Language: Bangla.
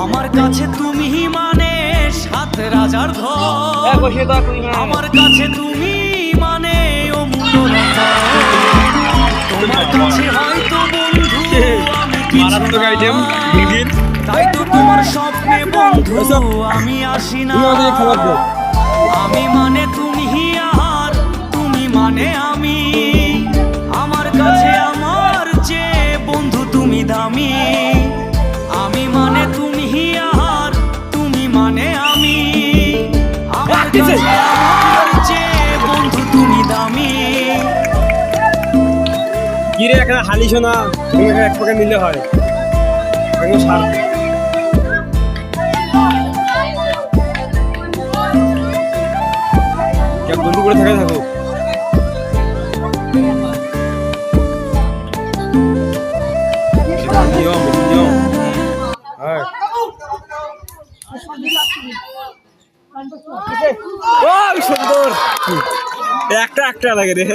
আমার কাছে তুমি মানে সাত রাজার ধন, আমার কাছে তুমি মানে অমূল্য রতন। তোমার কাছে হয়তো বন্ধু আমি কিছু না, তাই তো তোমার স্বপ্নে বন্ধু আমি আসি না। আমি মানে তুমি আর তুমি মানে আমি, আমার কাছে আমার যে বন্ধু তুমি দামি। আমি মানে তুমি আর তুমি মানে আমি, আমার কাছে আমার যে বন্ধু তুমি দামি। গিরে একটা হালি শোনা এক পাকে নিলে হয় সার বন্ধু করে থাকে থাকো। নিয়ম নিয়ম হ্যাঁ সুন্দর একটা একটা লাগে রে।